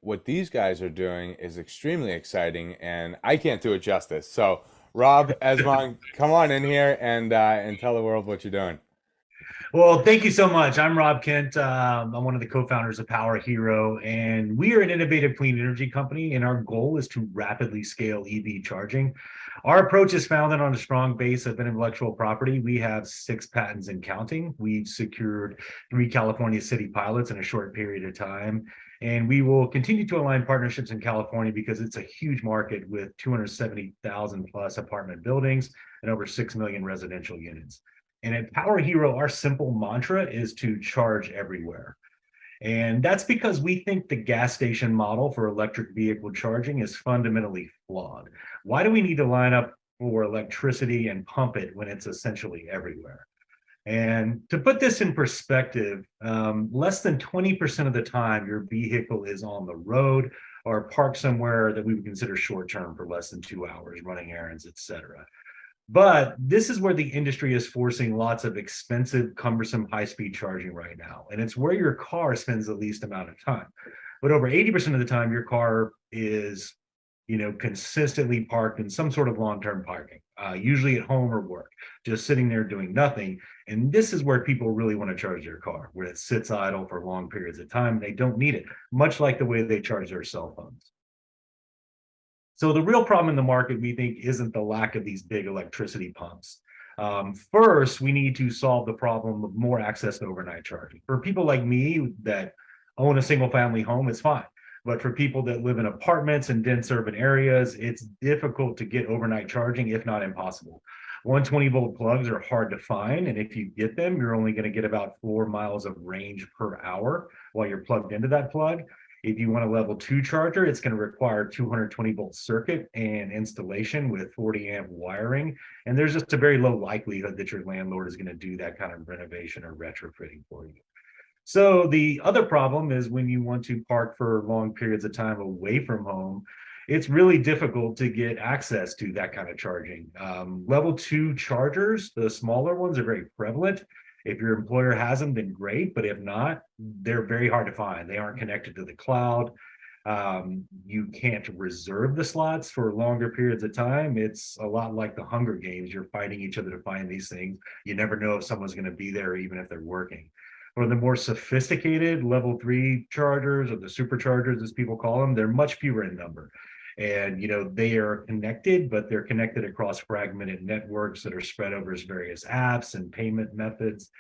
what these guys are doing is extremely exciting, and I can't do it justice. So, Rob Esmond, come on in here and tell the world what you're doing. Well, thank you so much. I'm Rob Kent. I'm one of the co-founders of Power Hero, and we are an innovative clean energy company, and our goal is to rapidly scale EV charging. Our approach is founded on a strong base of intellectual property. We have 6 patents and counting. We've secured 3 California city pilots in a short period of time, and we will continue to align partnerships in California because it's a huge market with 270,000 plus apartment buildings and over 6 million residential units. And at Power Hero, our simple mantra is to charge everywhere. And that's because we think the gas station model for electric vehicle charging is fundamentally flawed. Why do we need to line up for electricity and pump it when it's essentially everywhere? And to put this in perspective, less than 20% of the time your vehicle is on the road or parked somewhere that we would consider short term for less than 2 hours, running errands, et cetera. But this is where the industry is forcing lots of expensive, cumbersome high-speed charging right now. And it's where your car spends the least amount of time. But over 80% of the time, your car is, consistently parked in some sort of long-term parking, usually at home or work, just sitting there doing nothing. And this is where people really want to charge their car, where it sits idle for long periods of time. They don't need it, much like the way they charge their cell phones. So the real problem in the market, we think, isn't the lack of these big electricity pumps. First, we need to solve the problem of more access to overnight charging. For people like me that own a single family home, it's fine. But for people that live in apartments and dense urban areas, it's difficult to get overnight charging, if not impossible. 120-volt plugs are hard to find, and if you get them, you're only going to get about 4 miles of range per hour while you're plugged into that plug. If you want a level 2 charger, it's going to require 220-volt circuit and installation with 40-amp wiring. And there's just a very low likelihood that your landlord is going to do that kind of renovation or retrofitting for you. So the other problem is when you want to park for long periods of time away from home, it's really difficult to get access to that kind of charging. Level 2 chargers, the smaller ones, are very prevalent. If your employer has them, then great. But if not, they're very hard to find. They aren't connected to the cloud. You can't reserve the slots for longer periods of time. It's a lot like the Hunger Games. You're fighting each other to find these things. You never know if someone's going to be there, even if they're working. For the more sophisticated level 3 chargers, or the superchargers, as people call them, they're much fewer in number. And they are connected, but they're connected across fragmented networks that are spread over various apps and payment methods.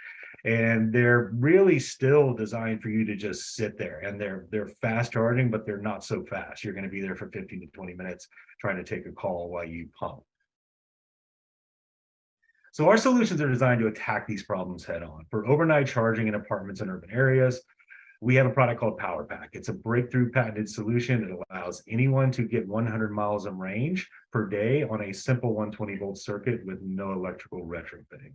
And they're really still designed for you to just sit there. And they're fast charging, but they're not so fast. You're going to be there for 15 to 20 minutes trying to take a call while you pump. So our solutions are designed to attack these problems head on. For overnight charging in apartments and urban areas, we have a product called POWERPAC. It's a breakthrough patented solution that allows anyone to get 100 miles of range per day on a simple 120-volt circuit with no electrical retrofitting.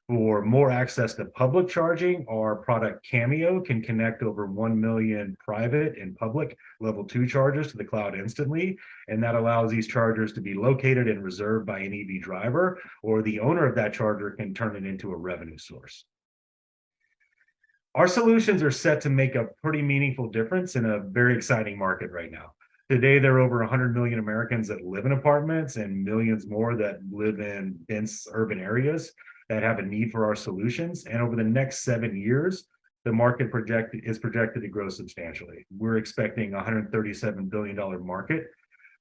For more access to public charging, our product CAMEO can connect over 1 million private and public level 2 chargers to the cloud instantly. And that allows these chargers to be located and reserved by an EV driver, or the owner of that charger can turn it into a revenue source. Our solutions are set to make a pretty meaningful difference in a very exciting market right now. Today, there are over 100 million Americans that live in apartments and millions more that live in dense urban areas that have a need for our solutions. And over the next 7 years, the market is projected to grow substantially. We're expecting a $137 billion market,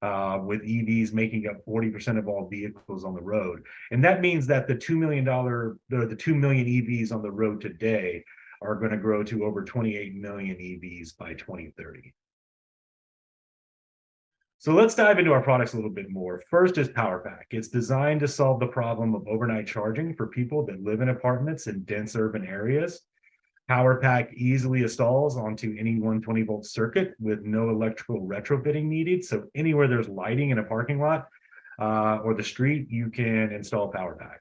with EVs making up 40% of all vehicles on the road. And that means that the $2 million EVs on the road today are going to grow to over 28 million EVs by 2030. So let's dive into our products a little bit more. First is POWERPAC. It's designed to solve the problem of overnight charging for people that live in apartments in dense urban areas. POWERPAC easily installs onto any 120-volt circuit with no electrical retrofitting needed. So anywhere there's lighting in a parking lot or the street, you can install POWERPAC.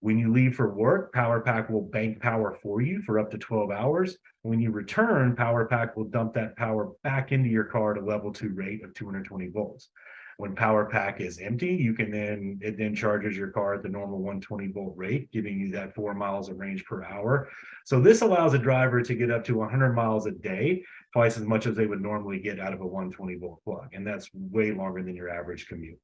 When you leave for work, POWERPAC will bank power for you for up to 12 hours. When you return, POWERPAC will dump that power back into your car at a level 2 rate of 220 volts. When PowerPac is empty, it then charges your car at the normal 120-volt rate, giving you that 4 miles of range per hour. So this allows a driver to get up to 100 miles a day, twice as much as they would normally get out of a 120-volt plug, and that's way longer than your average commute.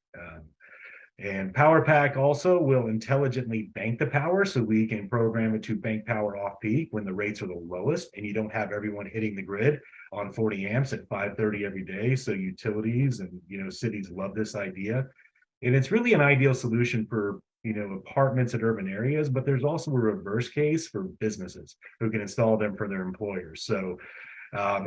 And PowerPac also will intelligently bank the power, so we can program it to bank power off peak when the rates are the lowest, and you don't have everyone hitting the grid on 40 amps at 5:30 every day. So utilities and cities love this idea, and it's really an ideal solution for apartments in urban areas. But there's also a reverse case for businesses who can install them for their employers. So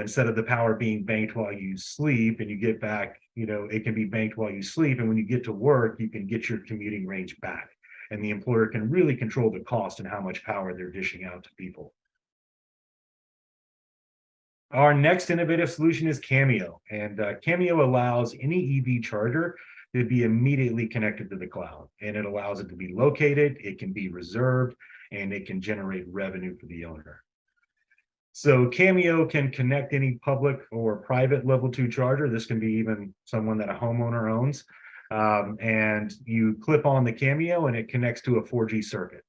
instead of the power being banked while you sleep and you get back, it can be banked while you sleep. And when you get to work, you can get your commuting range back. And the employer can really control the cost and how much power they're dishing out to people. Our next innovative solution is CAMEO. And CAMEO allows any EV charger to be immediately connected to the cloud. And it allows it to be located, it can be reserved, and it can generate revenue for the owner. So CAMEO can connect any public or private level 2 charger. This can be even someone that a homeowner owns. And you clip on the CAMEO and it connects to a 4G circuit.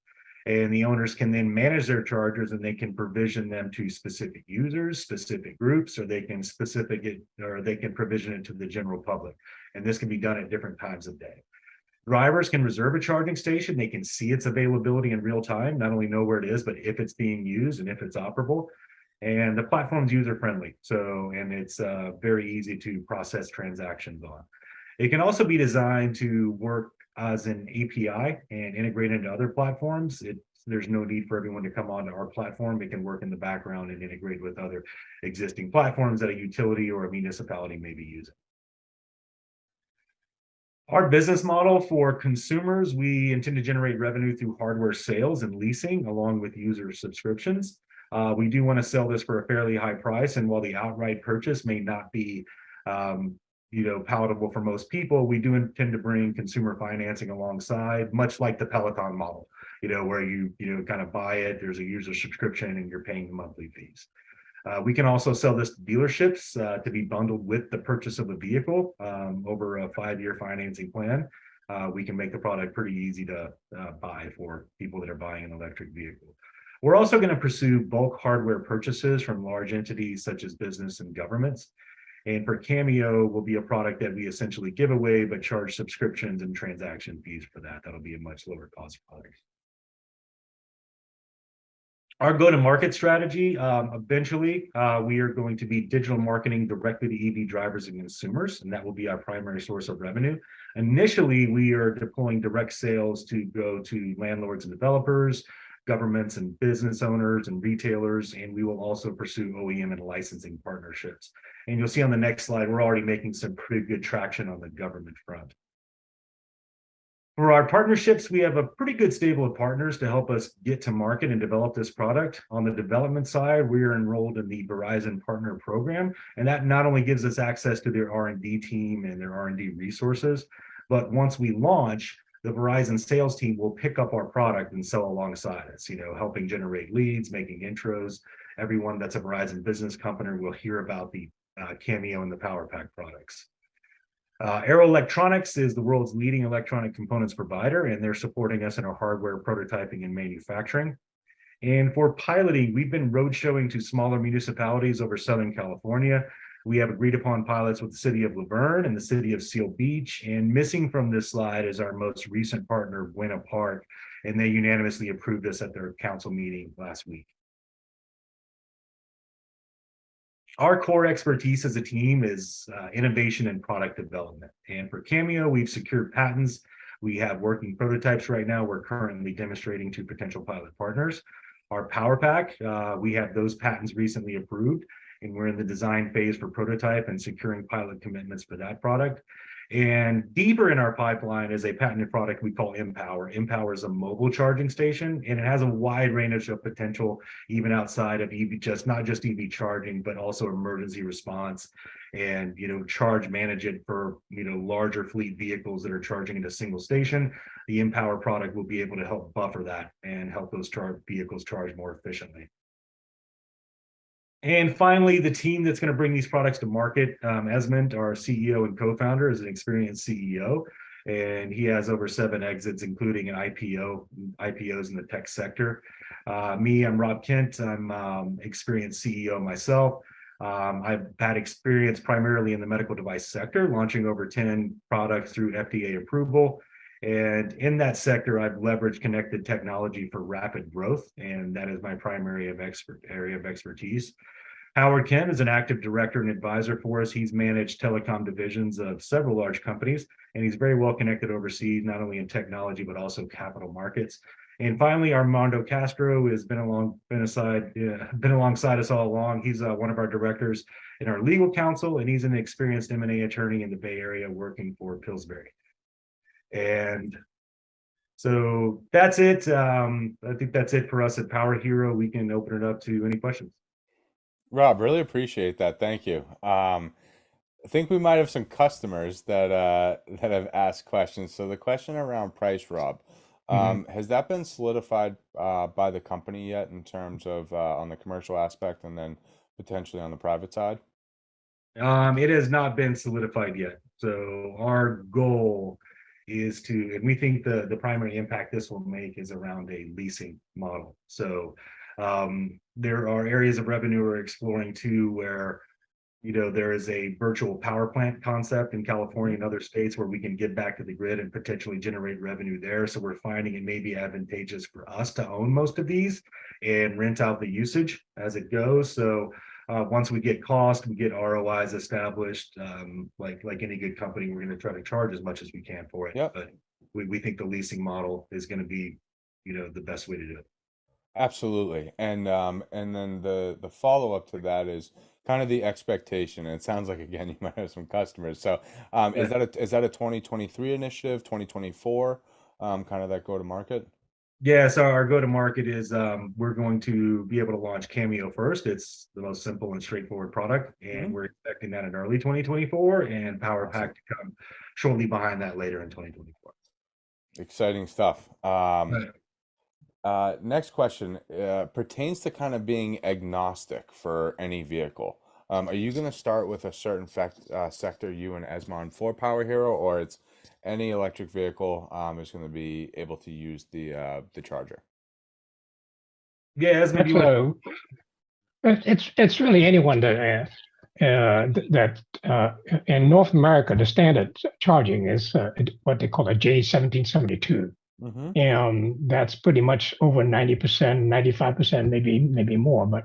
And the owners can then manage their chargers, and they can provision them to specific users, specific groups, or they can provision it to the general public. And this can be done at different times of day. Drivers can reserve a charging station. They can see its availability in real time, not only know where it is, but if it's being used and if it's operable. And the platform's user-friendly, and it's very easy to process transactions on. It can also be designed to work as an API and integrate into other platforms. There's no need for everyone to come onto our platform. It can work in the background and integrate with other existing platforms that a utility or a municipality may be using. Our business model for consumers, we intend to generate revenue through hardware sales and leasing, along with user subscriptions. We do want to sell this for a fairly high price, and while the outright purchase may not be palatable for most people, we do intend to bring consumer financing alongside, much like the Peloton model, where you kind of buy it, there's a user subscription, and you're paying monthly fees. We can also sell this to dealerships to be bundled with the purchase of a vehicle over a 5-year financing plan. We can make the product pretty easy to buy for people that are buying an electric vehicle. We're also going to pursue bulk hardware purchases from large entities such as business and governments. And for CAMEO will be a product that we essentially give away, but charge subscriptions and transaction fees for that. That'll be a much lower cost product. Our go-to-market strategy, eventually, we are going to be digital marketing directly to EV drivers and consumers, and that will be our primary source of revenue. Initially, we are deploying direct sales to go to landlords and developers, governments and business owners and retailers, and we will also pursue OEM and licensing partnerships. And you'll see on the next slide, we're already making some pretty good traction on the government front. For our partnerships, we have a pretty good stable of partners to help us get to market and develop this product. On the development side, we are enrolled in the Verizon Partner Program, and that not only gives us access to their R&D team and their R&D resources, but once we launch, the Verizon sales team will pick up our product and sell alongside us, helping generate leads, making intros. Everyone that's a Verizon business company will hear about the CAMEO and the POWERPAC products. Arrow Electronics is the world's leading electronic components provider, and they're supporting us in our hardware prototyping and manufacturing. And for piloting, we've been road showing to smaller municipalities over Southern California. We have agreed upon pilots with the city of Laverne and the city of Seal Beach. And missing from this slide is our most recent partner, Buena Park, and they unanimously approved this at their council meeting last week. Our core expertise as a team is innovation and product development. And for CAMEO, we've secured patents. We have working prototypes right now we're currently demonstrating to potential pilot partners. Our POWERPAC, we have those patents recently approved, and we're in the design phase for prototype and securing pilot commitments for that product. And deeper in our pipeline is a patented product we call Empower. Empower is a mobile charging station, and it has a wide range of potential, even outside of EV, not just EV charging, but also emergency response and manage it for larger fleet vehicles that are charging at a single station. The Empower product will be able to help buffer that and help those vehicles charge more efficiently. And finally, the team that's going to bring these products to market, Esmond, our CEO and co-founder, is an experienced CEO, and he has over 7 exits, including an IPOs in the tech sector. I'm Rob Kent. I'm experienced CEO myself. I've had experience primarily in the medical device sector, launching over 10 products through FDA approval. And in that sector, I've leveraged connected technology for rapid growth, and that is my primary area of expertise. Howard Kent is an active director and advisor for us. He's managed telecom divisions of several large companies, and he's very well connected overseas, not only in technology, but also capital markets. And finally, Armando Castro has been alongside us all along. He's one of our directors in our legal counsel, and he's an experienced M&A attorney in the Bay Area working for Pillsbury. And so that's it. I think that's it for us at Power Hero. We can open it up to any questions. Rob, really appreciate that. Thank you. I think we might have some customers that that have asked questions. So the question around price, Rob, has that been solidified by the company yet in terms of on the commercial aspect and then potentially on the private side? It has not been solidified yet. So our goal is to, and we think the primary impact this will make is around a leasing model. So there are areas of revenue we're exploring too, where there is a virtual power plant concept in California and other states where we can get back to the grid and potentially generate revenue there. So we're finding it may be advantageous for us to own most of these and rent out the usage as it goes. So once we get cost, we get ROIs established. Like any good company, we're going to try to charge as much as we can for it. Yep. But we think the leasing model is going to be, the best way to do it. Absolutely. And then the follow-up to that is kind of the expectation. And it sounds like again you might have some customers. So is that a 2023 initiative, 2024, kind of that go to market? Yeah, so our go-to-market is we're going to be able to launch Cameo first. It's the most simple and straightforward product, and we're expecting that in early 2024, and PowerPac to come shortly behind that later in 2024. Exciting stuff. Right. Next question pertains to kind of being agnostic for any vehicle. Are you going to start with a certain sector, you and Esmond, for Power Hero, or it's any electric vehicle is going to be able to use the charger? Yeah, Esmond, you want it's really anyone that in North America the standard charging is what they call a J1772. And that's pretty much over 90%, 95%, maybe more. But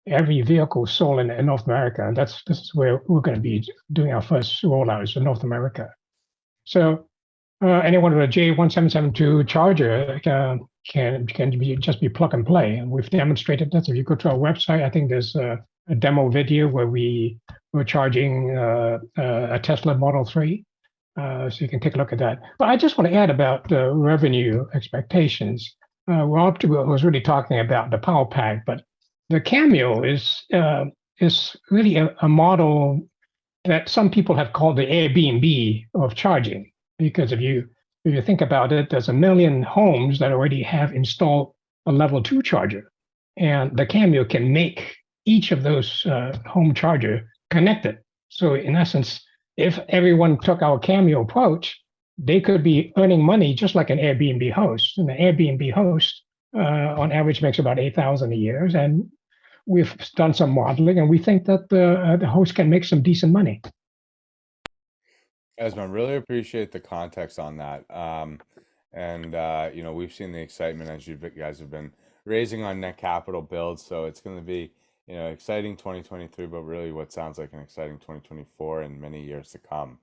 every vehicle sold in North America, this is where we're going to be doing our first rollouts in North America. So anyone with a J1772 charger can just be plug and play. And we've demonstrated that. If you go to our website, I think there's a demo video where we're charging a Tesla Model 3. So you can take a look at that. But I just want to add about the revenue expectations. Rob was really talking about the PowerPac, but the Cameo is really a model that some people have called the Airbnb of charging. Because if you think about it, there's 1 million homes that already have installed a level 2 charger, and the Cameo can make each of those home charger connected. So in essence, if everyone took our Cameo approach, they could be earning money just like an Airbnb host. And the Airbnb host, on average, makes about $8,000 a year. And we've done some modeling, and we think that the host can make some decent money. Esmond, really appreciate the context on that. We've seen the excitement as you guys have been raising on Netcapital builds. So it's going to be exciting 2023, but really what sounds like an exciting 2024 and many years to come.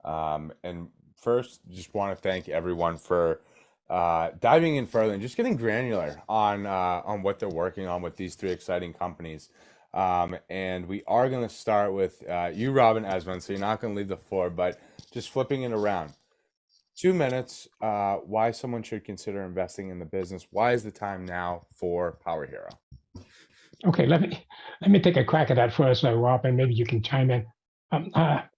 And first, just want to thank everyone for diving in further and just getting granular on what they're working on with these 3 exciting companies. And we are going to start with you, Rob and Esmond, so you're not going to leave the floor, but just flipping it around. 2 minutes, why someone should consider investing in the business. Why is the time now for Power Hero? Okay, let me take a crack at that first, Rob, and maybe you can chime in.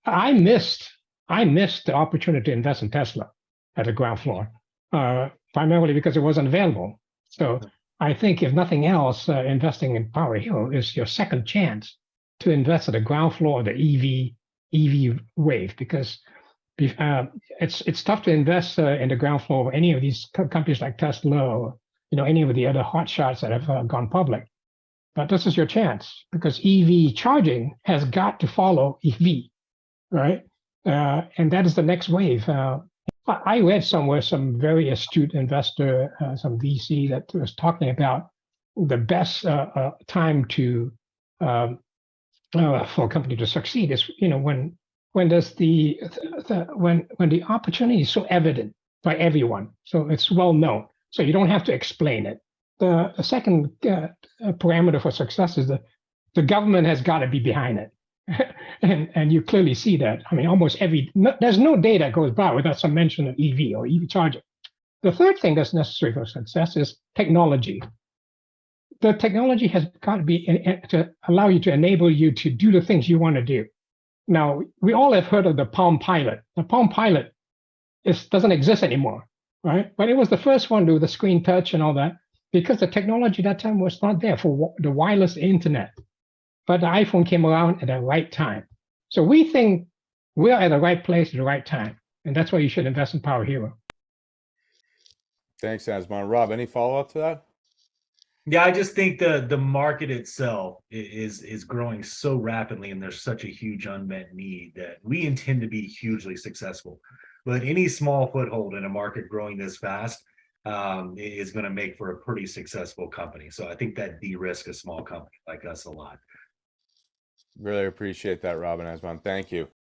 I missed the opportunity to invest in Tesla at the ground floor, primarily because it wasn't available. So I think if nothing else, investing in Power Hero is your second chance to invest at the ground floor of the EV wave, because it's tough to invest in the ground floor of any of these companies like Tesla or any of the other hot shots that have gone public. But this is your chance, because EV charging has got to follow EV, right? And that is the next wave. I read somewhere some very astute investor, some VC, that was talking about the best time to for a company to succeed is when there's when the opportunity is so evident by everyone, so it's well known, so you don't have to explain it. The second parameter for success is the government has got to be behind it. and you clearly see that. I mean, there's no day that goes by without some mention of EV or EV charging. The third thing that's necessary for success is technology. The technology has got to be to allow you to enable you to do the things you want to do. Now, we all have heard of the Palm Pilot. The Palm Pilot doesn't exist anymore, right? But it was the first one to do the screen touch and all that, because the technology at that time was not there for the wireless internet. But the iPhone came around at the right time. So we think we're at the right place at the right time. And that's why you should invest in Power Hero. Thanks, Asman. Rob, any follow-up to that? Yeah, I just think the market itself is growing so rapidly, and there's such a huge unmet need that we intend to be hugely successful. But any small foothold in a market growing this fast is going to make for a pretty successful company. So I think that de-risk a small company like us a lot. Really appreciate that, Rob and Asman. Thank you.